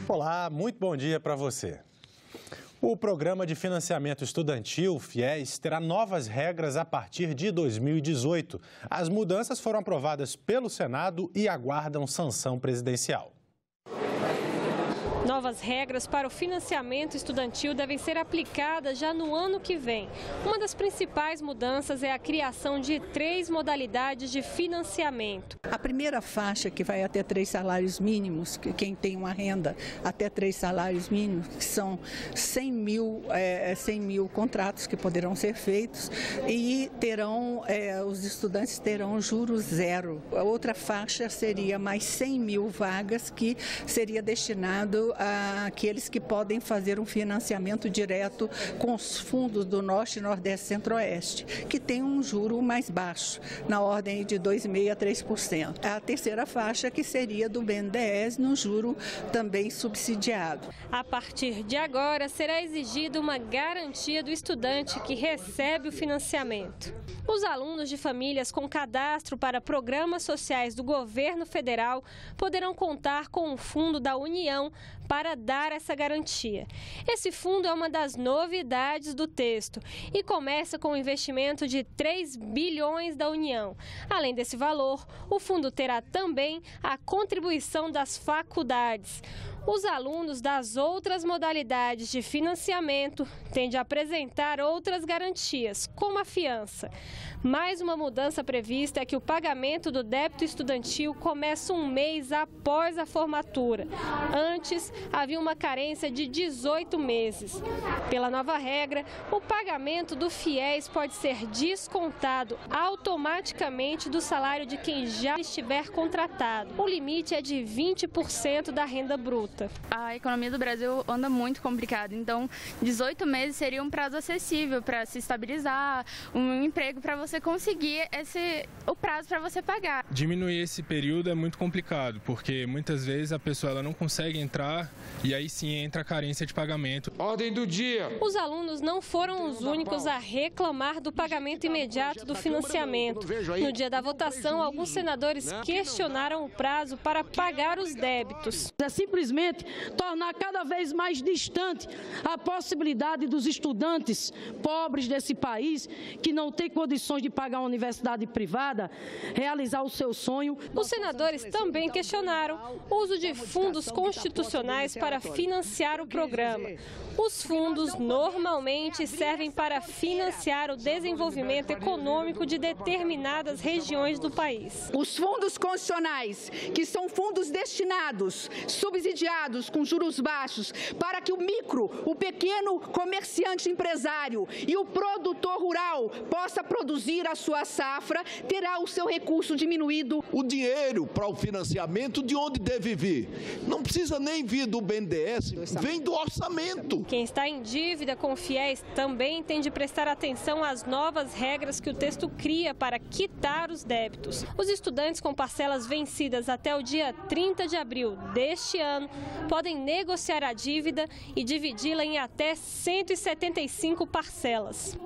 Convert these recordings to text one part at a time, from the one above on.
Olá, muito bom dia para você. O Programa de Financiamento Estudantil, FIES, terá novas regras a partir de 2018. As mudanças foram aprovadas pelo Senado e aguardam sanção presidencial. Novas regras para o financiamento estudantil devem ser aplicadas já no ano que vem. Uma das principais mudanças é a criação de 3 modalidades de financiamento. A primeira faixa, que vai até 3 salários mínimos, que quem tem uma renda até 3 salários mínimos, que são 100 mil contratos que poderão ser feitos e os estudantes terão juros zero. A outra faixa seria mais 100 mil vagas, que seria destinado àqueles que podem fazer um financiamento direto com os fundos do Norte, Nordeste e Centro-Oeste, que tem um juro mais baixo, na ordem de 2,5% a 3%. A terceira faixa, que seria do BNDES, no juro também subsidiado. A partir de agora, será exigida uma garantia do estudante que recebe o financiamento. Os alunos de famílias com cadastro para programas sociais do governo federal poderão contar com o fundo da União para dar essa garantia. Esse fundo é uma das novidades do texto e começa com um investimento de 3 bilhões da União. Além desse valor, o fundo terá também a contribuição das faculdades. Os alunos das outras modalidades de financiamento têm de apresentar outras garantias, como a fiança. Mais uma mudança prevista é que o pagamento do débito estudantil começa um mês após a formatura. Antes, havia uma carência de 18 meses. Pela nova regra, o pagamento do FIES pode ser descontado automaticamente do salário de quem já estiver contratado. O limite é de 20% da renda bruta. A economia do Brasil anda muito complicada, então 18 meses seria um prazo acessível para se estabilizar, um emprego para você conseguir o prazo para você pagar. Diminuir esse período é muito complicado, porque muitas vezes a pessoa ela não consegue entrar e aí sim entra a carência de pagamento. Ordem do dia. Os alunos não foram os únicos a reclamar do pagamento imediato do financiamento. No dia da votação, alguns senadores questionaram o prazo para pagar os débitos. É simplesmente tornar cada vez mais distante a possibilidade dos estudantes pobres desse país, que não têm condições de pagar uma universidade privada, realizar o seu sonho. Os senadores também questionaram o uso de fundos constitucionais para financiar o programa. Os fundos normalmente servem para financiar o desenvolvimento econômico de determinadas regiões do país. Os fundos constitucionais, que são fundos destinados, subsidiados com juros baixos, para que o pequeno comerciante empresário e o produtor rural possa produzir a sua safra, terá o seu recurso diminuído. O dinheiro para o financiamento, de onde deve vir? Não precisa nem vir do BNDES, vem do orçamento. Quem está em dívida com o FIES também tem de prestar atenção às novas regras que o texto cria para quitar os débitos. Os estudantes com parcelas vencidas até o dia 30 de abril deste ano podem negociar a dívida e dividi-la em até 175 parcelas.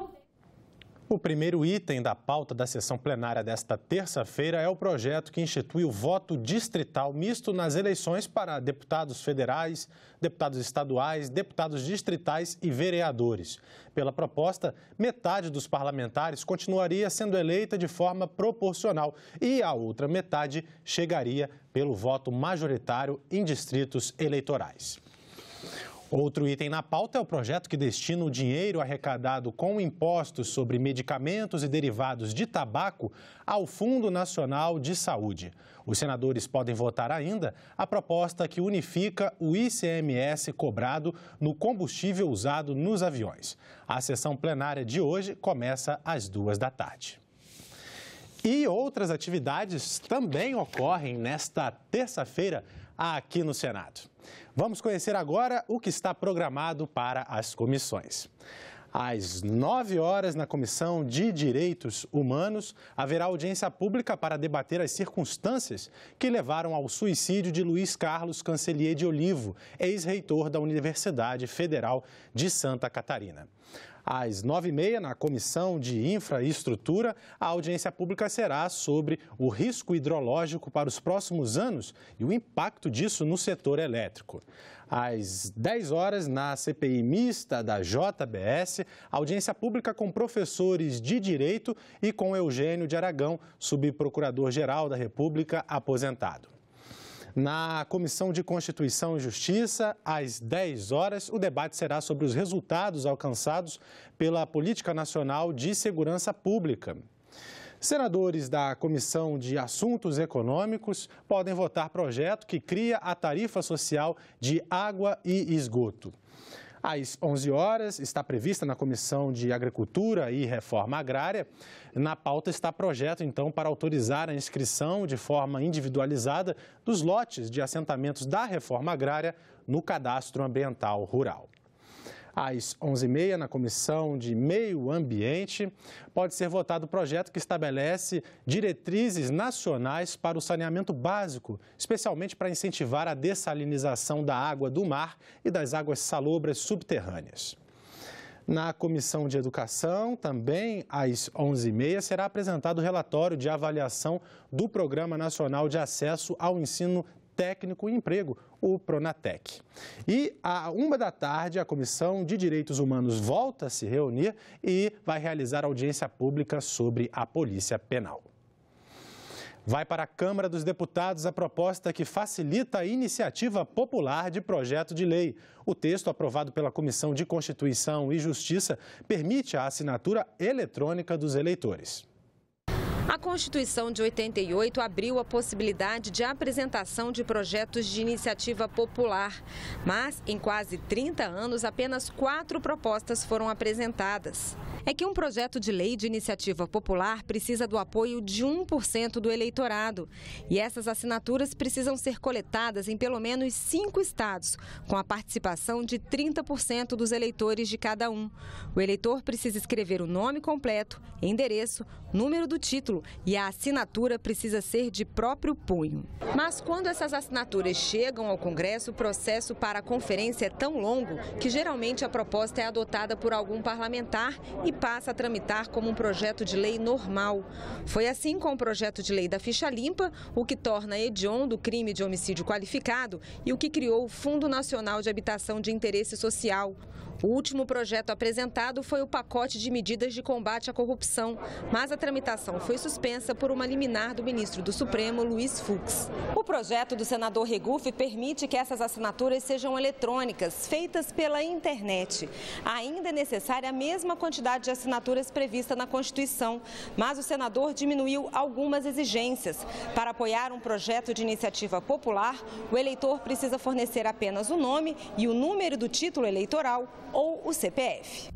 O primeiro item da pauta da sessão plenária desta terça-feira é o projeto que institui o voto distrital misto nas eleições para deputados federais, deputados estaduais, deputados distritais e vereadores. Pela proposta, metade dos parlamentares continuaria sendo eleita de forma proporcional e a outra metade chegaria pelo voto majoritário em distritos eleitorais. Outro item na pauta é o projeto que destina o dinheiro arrecadado com impostos sobre medicamentos e derivados de tabaco ao Fundo Nacional de Saúde. Os senadores podem votar ainda a proposta que unifica o ICMS cobrado no combustível usado nos aviões. A sessão plenária de hoje começa às 14h. E outras atividades também ocorrem nesta terça-feira aqui no Senado. Vamos conhecer agora o que está programado para as comissões. Às 9h, na Comissão de Direitos Humanos, haverá audiência pública para debater as circunstâncias que levaram ao suicídio de Luiz Carlos Cancelier de Olivo, ex-reitor da Universidade Federal de Santa Catarina. Às 9h30, na Comissão de Infraestrutura, a audiência pública será sobre o risco hidrológico para os próximos anos e o impacto disso no setor elétrico. Às 10 horas, na CPI mista da JBS, audiência pública com professores de Direito e com Eugênio de Aragão, subprocurador-geral da República aposentado. Na Comissão de Constituição e Justiça, às 10 horas, o debate será sobre os resultados alcançados pela Política Nacional de Segurança Pública. Senadores da Comissão de Assuntos Econômicos podem votar projeto que cria a tarifa social de água e esgoto. Às 11 horas, está prevista na Comissão de Agricultura e Reforma Agrária. Na pauta está projeto, então, para autorizar a inscrição de forma individualizada dos lotes de assentamentos da Reforma Agrária no Cadastro Ambiental Rural. Às 11h30, na Comissão de Meio Ambiente, pode ser votado o projeto que estabelece diretrizes nacionais para o saneamento básico, especialmente para incentivar a dessalinização da água do mar e das águas salobras subterrâneas. Na Comissão de Educação, também às 11h30, será apresentado o relatório de avaliação do Programa Nacional de Acesso ao Ensino Técnico e Emprego, o Pronatec. E à 13h, a Comissão de Direitos Humanos volta a se reunir e vai realizar audiência pública sobre a Polícia Penal. Vai para a Câmara dos Deputados a proposta que facilita a iniciativa popular de projeto de lei. O texto, aprovado pela Comissão de Constituição e Justiça, permite a assinatura eletrônica dos eleitores. A Constituição de 88 abriu a possibilidade de apresentação de projetos de iniciativa popular, mas em quase 30 anos apenas 4 propostas foram apresentadas. É que um projeto de lei de iniciativa popular precisa do apoio de 1% do eleitorado. E essas assinaturas precisam ser coletadas em pelo menos 5 estados, com a participação de 30% dos eleitores de cada um. O eleitor precisa escrever o nome completo, endereço, número do título e a assinatura precisa ser de próprio punho. Mas quando essas assinaturas chegam ao Congresso, o processo para a conferência é tão longo que geralmente a proposta é adotada por algum parlamentar e passa a tramitar como um projeto de lei normal. Foi assim com o projeto de lei da ficha limpa, o que torna hediondo o crime de homicídio qualificado e o que criou o Fundo Nacional de Habitação de Interesse Social. O último projeto apresentado foi o pacote de medidas de combate à corrupção, mas a tramitação foi suspensa por uma liminar do ministro do Supremo, Luiz Fux. O projeto do senador Regufe permite que essas assinaturas sejam eletrônicas, feitas pela internet. Ainda é necessária a mesma quantidade de assinaturas prevista na Constituição, mas o senador diminuiu algumas exigências. Para apoiar um projeto de iniciativa popular, o eleitor precisa fornecer apenas o nome e o número do título eleitoral ou o CPF.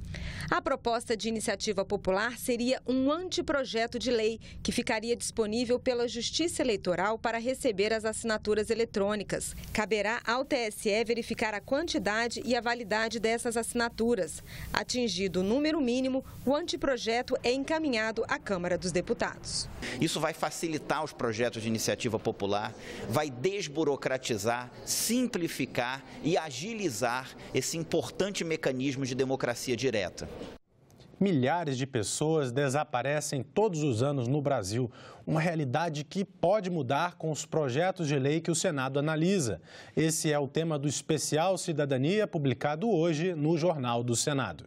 A proposta de iniciativa popular seria um anteprojeto de lei que ficaria disponível pela Justiça Eleitoral para receber as assinaturas eletrônicas. Caberá ao TSE verificar a quantidade e a validade dessas assinaturas. Atingido o número mínimo, o anteprojeto é encaminhado à Câmara dos Deputados. Isso vai facilitar os projetos de iniciativa popular, vai desburocratizar, simplificar e agilizar esse importante mecanismo de democracia direta. Milhares de pessoas desaparecem todos os anos no Brasil, uma realidade que pode mudar com os projetos de lei que o Senado analisa. Esse é o tema do especial Cidadania, publicado hoje no Jornal do Senado.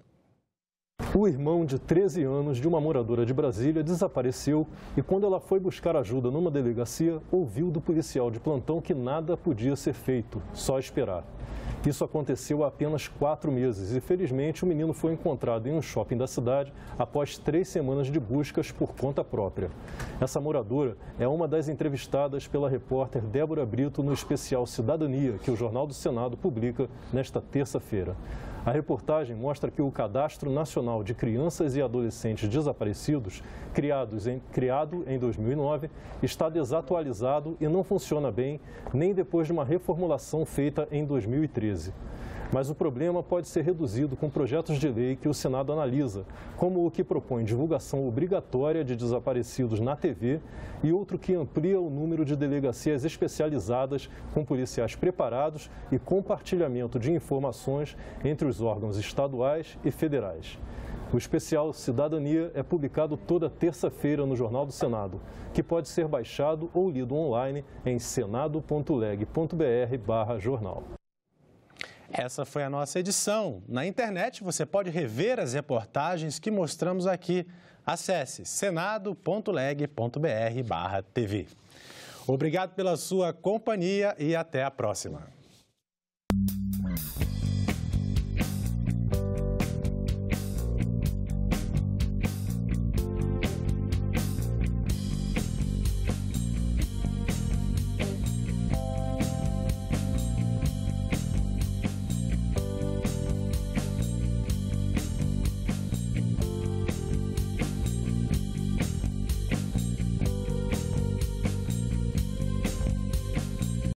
O irmão de 13 anos de uma moradora de Brasília desapareceu e, quando ela foi buscar ajuda numa delegacia, ouviu do policial de plantão que nada podia ser feito, só esperar. Isso aconteceu há apenas 4 meses e, felizmente, o menino foi encontrado em um shopping da cidade após 3 semanas de buscas por conta própria. Essa moradora é uma das entrevistadas pela repórter Débora Brito no especial Cidadania, que o Jornal do Senado publica nesta terça-feira. A reportagem mostra que o Cadastro Nacional de Crianças e Adolescentes Desaparecidos, criado em 2009, está desatualizado e não funciona bem nem depois de uma reformulação feita em 2013. Mas o problema pode ser reduzido com projetos de lei que o Senado analisa, como o que propõe divulgação obrigatória de desaparecidos na TV e outro que amplia o número de delegacias especializadas com policiais preparados e compartilhamento de informações entre os órgãos estaduais e federais. O especial Cidadania é publicado toda terça-feira no Jornal do Senado, que pode ser baixado ou lido online em senado.leg.br/jornal. Essa foi a nossa edição. Na internet você pode rever as reportagens que mostramos aqui. Acesse senado.leg.br/tv. Obrigado pela sua companhia e até a próxima.